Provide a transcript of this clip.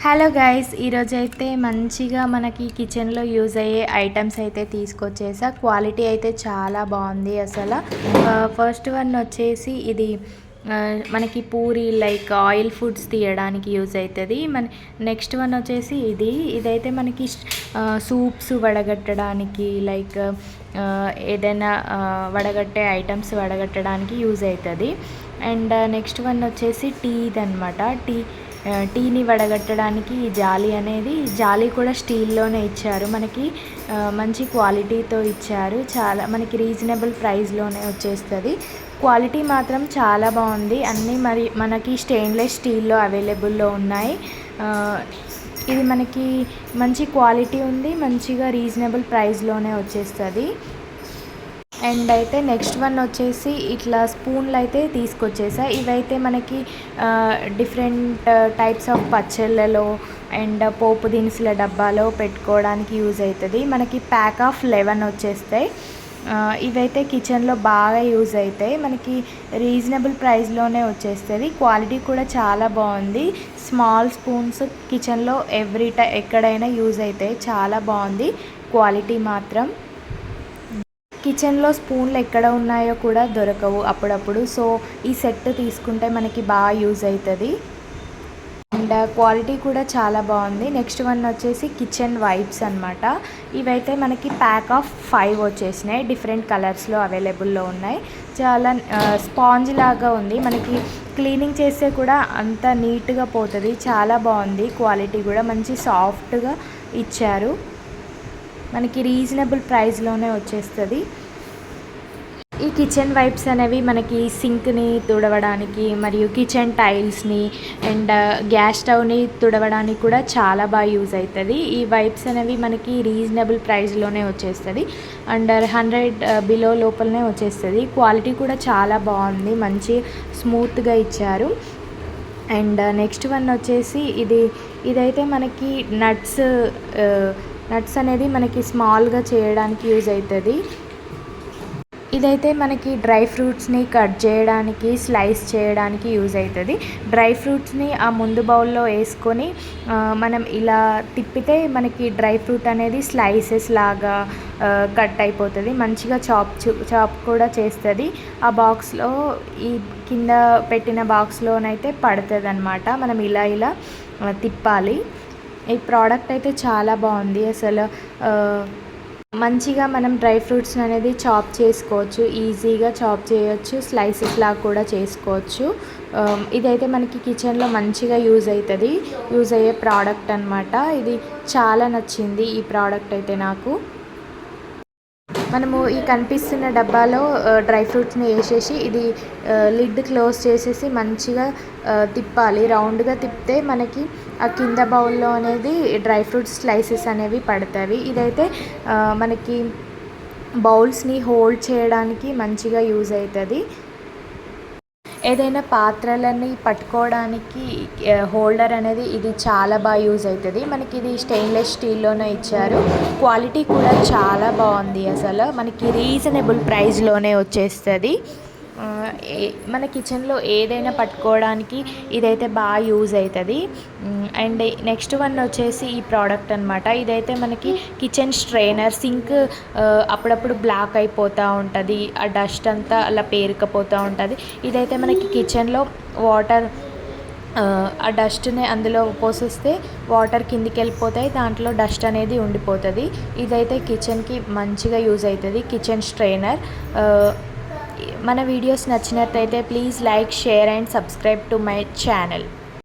Hello guys, ఈరోజైతే మంచిగా మనకి కిచెన్లో యూజ్ అయ్యే ఐటమ్స్ అయితే తీసుకొచ్చేసా. క్వాలిటీ అయితే చాలా బాగుంది అసలు. ఫస్ట్ వన్ వచ్చేసి ఇది మనకి పూరి లైక్ ఆయిల్ ఫుడ్స్ తీయడానికి యూజ్ అవుతుంది. నెక్స్ట్ వన్ వచ్చేసి ఇదైతే మనకి సూప్స్ వడగట్టడానికి లైక్ ఏదైనా వడగట్టే ఐటమ్స్ వడగట్టడానికి యూజ్ అవుతుంది. అండ్ నెక్స్ట్ వన్ వచ్చేసి టీది అనమాట. టీని వడగట్టడానికి ఈ జాలి కూడా స్టీల్లోనే ఇచ్చారు. మనకి మంచి క్వాలిటీతో ఇచ్చారు. చాలా మనకి రీజనబుల్ ప్రైస్లోనే వచ్చేస్తుంది. క్వాలిటీ మాత్రం చాలా బాగుంది. అన్నీ మనకి స్టెయిన్లెస్ స్టీల్లో అవైలబుల్లో ఉన్నాయి. ఇది మనకి మంచి క్వాలిటీ ఉంది, మంచిగా రీజనబుల్ ప్రైస్లోనే వచ్చేస్తుంది. అండ్ అయితే నెక్స్ట్ వన్ వచ్చేసి ఇట్లా స్పూన్లు అయితే తీసుకొచ్చేసా. ఇవైతే మనకి డిఫరెంట్ టైప్స్ ఆఫ్ పచ్చళ్ళలో అండ్ పోపు దినుసుల డబ్బాలో పెట్టుకోవడానికి యూజ్ అవుతుంది. మనకి ప్యాక్ ఆఫ్ 11 వచ్చేస్తాయి. ఇవైతే కిచెన్లో బాగా యూజ్ అవుతాయి. మనకి రీజనబుల్ ప్రైస్లోనే వచ్చేస్తుంది. క్వాలిటీ కూడా చాలా బాగుంది. స్మాల్ స్పూన్స్ కిచెన్లో ఎక్కడైనా యూజ్ అవుతాయి. చాలా బాగుంది క్వాలిటీ మాత్రం. కిచెన్లో స్పూన్లు ఎక్కడ ఉన్నాయో కూడా దొరకవు అప్పుడప్పుడు. సో ఈ సెట్ తీసుకుంటే మనకి బాగా యూజ్ అవుతుంది. అండ్ క్వాలిటీ కూడా చాలా బాగుంది. నెక్స్ట్ వన్ వచ్చేసి కిచెన్ వైప్స్ అనమాట. ఇవైతే మనకి ప్యాక్ ఆఫ్ 5 వచ్చేసినాయి. డిఫరెంట్ కలర్స్లో అవైలబుల్లో ఉన్నాయి. చాలా స్పాంజ్ లాగా ఉంది. మనకి క్లీనింగ్ చేస్తే కూడా అంత నీట్గా పోతుంది. చాలా బాగుంది. క్వాలిటీ కూడా మంచి సాఫ్ట్గా ఇచ్చారు. మనకి రీజనబుల్ ప్రైస్లోనే వచ్చేస్తుంది. ఈ కిచెన్ వైప్స్ అనేవి మనకి సింక్ని తుడవడానికి మరియు కిచెన్ టైల్స్ని అండ్ గ్యాస్ స్టవ్ని తుడవడానికి కూడా చాలా బాగా యూజ్ అవుతుంది. ఈ వైప్స్ అనేవి మనకి రీజనబుల్ ప్రైస్లోనే వచ్చేస్తుంది. అండర్ 100 బిలో లోపలనే వచ్చేస్తుంది. క్వాలిటీ కూడా చాలా బాగుంది. మంచి స్మూత్గా ఇచ్చారు. అండ్ నెక్స్ట్ వన్ వచ్చేసి ఇదైతే మనకి నట్స్ అనేది మనకి స్మాల్గా చేయడానికి యూజ్ అవుతుంది. ఇదైతే మనకి డ్రై ఫ్రూట్స్ని కట్ చేయడానికి స్లైస్ చేయడానికి యూజ్ అవుతుంది. డ్రై ఫ్రూట్స్ని ఆ ముందు బౌల్లో వేసుకొని మనం ఇలా తిప్పితే మనకి డ్రై ఫ్రూట్ అనేది స్లైసెస్ లాగా కట్ అయిపోతుంది. మంచిగా చాప్ కూడా చేస్తుంది. ఆ బాక్స్లో ఈ కింద పెట్టిన బాక్స్లోనైతే పడుతుంది అన్నమాట. మనం ఇలా తిప్పాలి. ఈ ప్రోడక్ట్ అయితే చాలా బాగుంది అసలు. మంచిగా మనం డ్రై ఫ్రూట్స్ అనేది చాప్ చేసుకోవచ్చు. ఈజీగా చాప్ చేయొచ్చు. స్లైసెస్ లాగా కూడా చేసుకోవచ్చు. ఇదైతే మనకి కిచెన్లో మంచిగా యూజ్ అయ్యే ప్రోడక్ట్ అనమాట. ఇది చాలా నచ్చింది ఈ ప్రోడక్ట్ అయితే నాకు. మనము ఈ కనిపిస్తున్న డబ్బాలో డ్రై ఫ్రూట్స్ని వేసేసి ఇది లిడ్ క్లోజ్ చేసేసి మంచిగా తిప్పాలి. రౌండ్గా తిప్పితే మనకి ఆ కింద బౌల్లో అనేది డ్రై ఫ్రూట్స్ స్లైసెస్ అనేవి పడతాయి. ఇదైతే మనకి బౌల్స్ని హోల్డ్ చేయడానికి మంచిగా యూజ్ అవుతుంది. ఏదైనా పాత్రలని పట్టుకోవడానికి హోల్డర్ అనేది ఇది చాలా బాగా యూజ్ అవుతుంది. మనకి ఇది స్టెయిన్లెస్ స్టీల్లోనే ఇచ్చారు. క్వాలిటీ కూడా చాలా బాగుంది అసలు. మనకి రీజనబుల్ ప్రైస్లోనే వచ్చేస్తుంది. మన కిచెన్లో ఏదైనా పట్టుకోవడానికి ఇదైతే బాగా యూజ్ అవుతుంది. అండ్ నెక్స్ట్ వన్ వచ్చేసి ఈ ప్రోడక్ట్ అనమాట. ఇదైతే మనకి కిచెన్ స్ట్రైనర్. సింక్ అప్పుడప్పుడు బ్లాక్ అయిపోతూ ఉంటుంది. ఆ డస్ట్ అంతా అలా పేరుకపోతూ ఉంటుంది. ఇదైతే మనకి కిచెన్లో వాటర్ ఆ డస్ట్ని అందులో పోసేస్తే వాటర్ కిందికి వెళ్ళిపోతాయి. దాంట్లో డస్ట్ అనేది ఉండిపోతుంది. ఇదైతే కిచెన్కి మంచిగా యూజ్ అవుతుంది. Kitchen strainer. మన వీడియోస్ నచ్చినట్టయితే please like, share and subscribe to my channel.